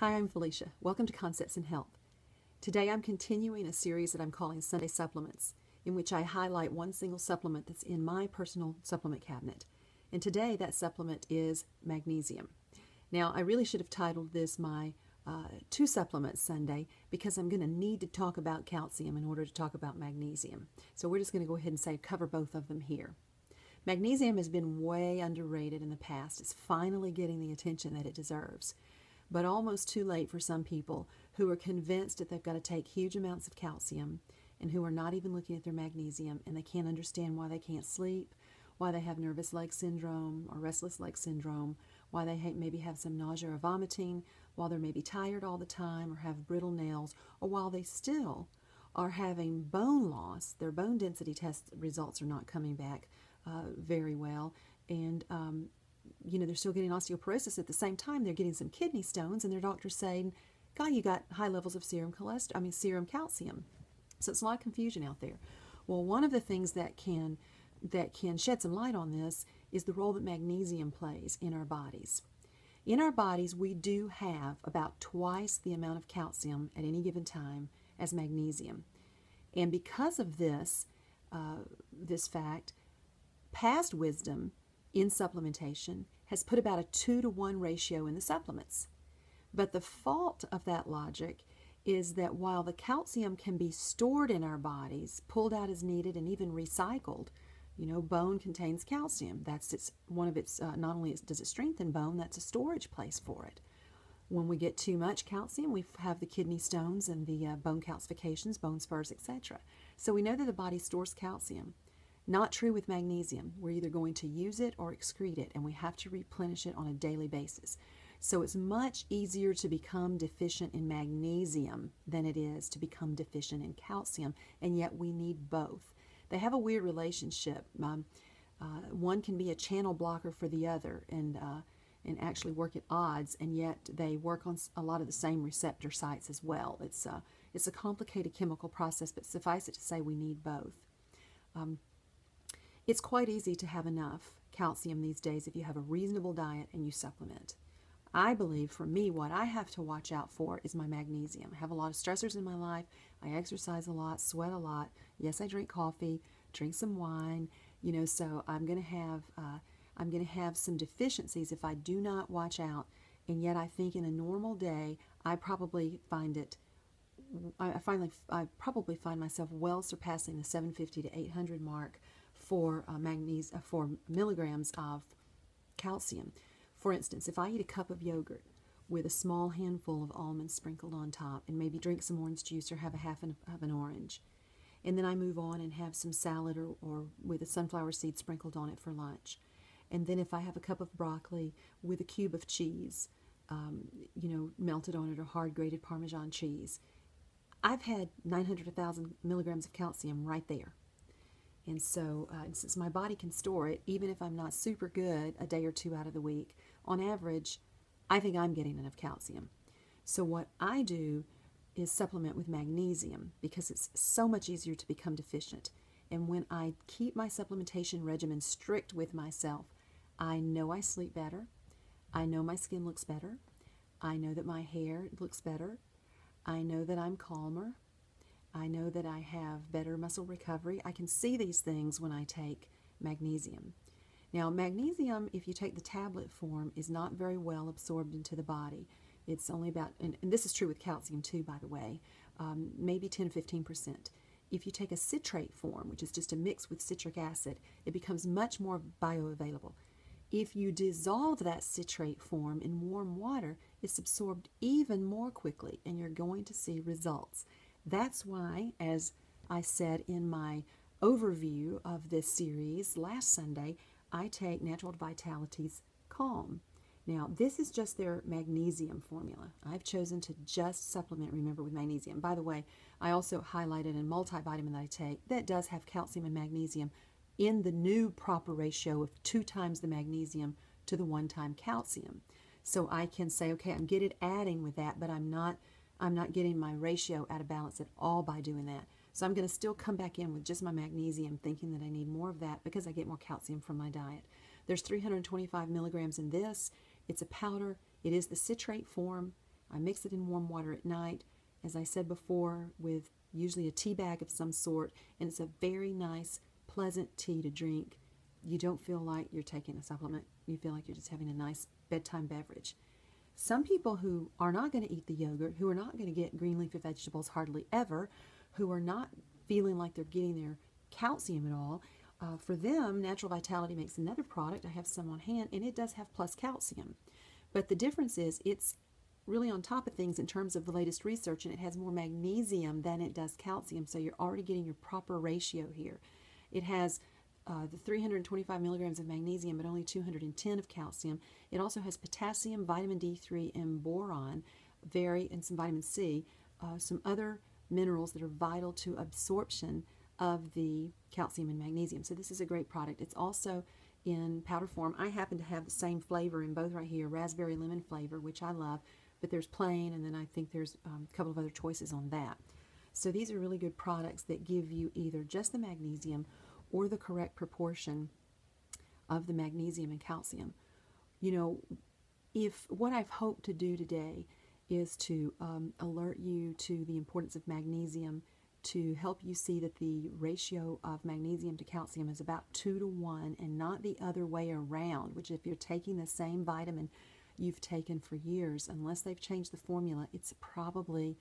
Hi, I'm Felicia. Welcome to Concepts in Health. Today I'm continuing a series that I'm calling Sunday Supplements, in which I highlight one single supplement that's in my personal supplement cabinet. And today that supplement is magnesium. Now, I really should have titled this my Two Supplements Sunday because I'm going to need to talk about calcium in order to talk about magnesium. So we're just going to go ahead and say cover both of them here. Magnesium has been way underrated in the past. It's finally getting the attention that it deserves, but almost too late for some people who are convinced that they've got to take huge amounts of calcium and who are not even looking at their magnesium, and they can't understand why they can't sleep, why they have nervous leg syndrome or restless leg syndrome, why they maybe have some nausea or vomiting, while they're maybe tired all the time or have brittle nails, or while they still are having bone loss. Their bone density test results are not coming back very well, and they're still getting osteoporosis at the same time. They're getting some kidney stones, and their doctor's saying, "God, you got high levels of serum calcium." So it's a lot of confusion out there. Well, one of the things that can shed some light on this is the role that magnesium plays in our bodies. In our bodies, we do have about twice the amount of calcium at any given time as magnesium, and because of this fact, past wisdom in supplementation has put about a 2-to-1 ratio in the supplements. But the fault of that logic is that while the calcium can be stored in our bodies, pulled out as needed, and even recycled, bone contains calcium. That's one of its, not only does it strengthen bone, that's a storage place for it. When we get too much calcium, we have the kidney stones and the bone calcifications, bone spurs, etc. So we know that the body stores calcium. Not true with magnesium. We're either going to use it or excrete it, and we have to replenish it on a daily basis. So it's much easier to become deficient in magnesium than it is to become deficient in calcium, and yet we need both. They have a weird relationship. One can be a channel blocker for the other and actually work at odds, and yet they work on a lot of the same receptor sites as well. It's a complicated chemical process, but suffice it to say we need both. It's quite easy to have enough calcium these days if you have a reasonable diet and you supplement. I believe, for me, what I have to watch out for is my magnesium. I have a lot of stressors in my life. I exercise a lot, sweat a lot. Yes, I drink coffee, drink some wine. So I'm going to have some deficiencies if I do not watch out. And yet, I think in a normal day, I probably find myself well surpassing the 750 to 800 mark for milligrams of calcium. For instance, if I eat a cup of yogurt with a small handful of almonds sprinkled on top, and maybe drink some orange juice or have a half of an orange, and then I move on and have some salad or with a sunflower seed sprinkled on it for lunch, and then if I have a cup of broccoli with a cube of cheese, melted on it, or hard grated Parmesan cheese, I've had 900 to 1,000 milligrams of calcium right there. And so since my body can store it, even if I'm not super good a day or two out of the week, on average, I think I'm getting enough calcium. So what I do is supplement with magnesium because it's so much easier to become deficient. And when I keep my supplementation regimen strict with myself, I know I sleep better. I know my skin looks better. I know that my hair looks better. I know that I'm calmer. I know that I have better muscle recovery. I can see these things when I take magnesium. Now, magnesium, if you take the tablet form, is not very well absorbed into the body. It's only about, and this is true with calcium too, by the way, maybe 10 to 15%. If you take a citrate form, which is just a mix with citric acid, it becomes much more bioavailable. If you dissolve that citrate form in warm water, it's absorbed even more quickly, and you're going to see results. That's why, as I said in my overview of this series last Sunday, I take Natural Vitality's Calm. Now, this is just their magnesium formula. I've chosen to just supplement, remember, with magnesium. By the way, I also highlighted a multivitamin that I take that does have calcium and magnesium in the new proper ratio of 2 times the magnesium to the 1 time calcium. So I can say, okay, I'm good at adding with that, but I'm not getting my ratio out of balance at all by doing that. So I'm going to still come back in with just my magnesium, thinking that I need more of that because I get more calcium from my diet. There's 325 milligrams in this. It's a powder. It is the citrate form. I mix it in warm water at night, as I said before, with usually a tea bag of some sort, and it's a very nice, pleasant tea to drink. You don't feel like you're taking a supplement. You feel like you're just having a nice bedtime beverage. Some people who are not going to eat the yogurt, who are not going to get green leafy vegetables hardly ever, who are not feeling like they're getting their calcium at all, for them, Natural Vitality makes another product. I have some on hand, and it does have plus calcium. But the difference is it's really on top of things in terms of the latest research, and it has more magnesium than it does calcium, so you're already getting your proper ratio here. It has the 325 milligrams of magnesium, but only 210 of calcium. It also has potassium, vitamin D3, and boron, and some vitamin C, some other minerals that are vital to absorption of the calcium and magnesium. So this is a great product. It's also in powder form. I happen to have the same flavor in both right here, raspberry lemon flavor, which I love, but there's plain, and then I think there's a couple of other choices on that. So these are really good products that give you either just the magnesium or the correct proportion of the magnesium and calcium. You know, if what I've hoped to do today is to alert you to the importance of magnesium, to help you see that the ratio of magnesium to calcium is about 2 to 1 and not the other way around, which if you're taking the same vitamin you've taken for years, unless they've changed the formula, it's probably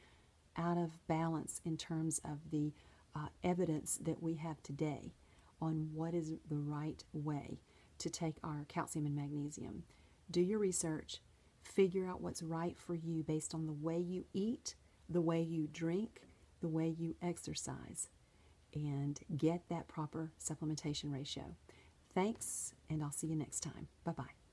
out of balance in terms of the evidence that we have today on what is the right way to take our calcium and magnesium. Do your research, figure out what's right for you based on the way you eat, the way you drink, the way you exercise, and get that proper supplementation ratio. Thanks, and I'll see you next time. Bye-bye.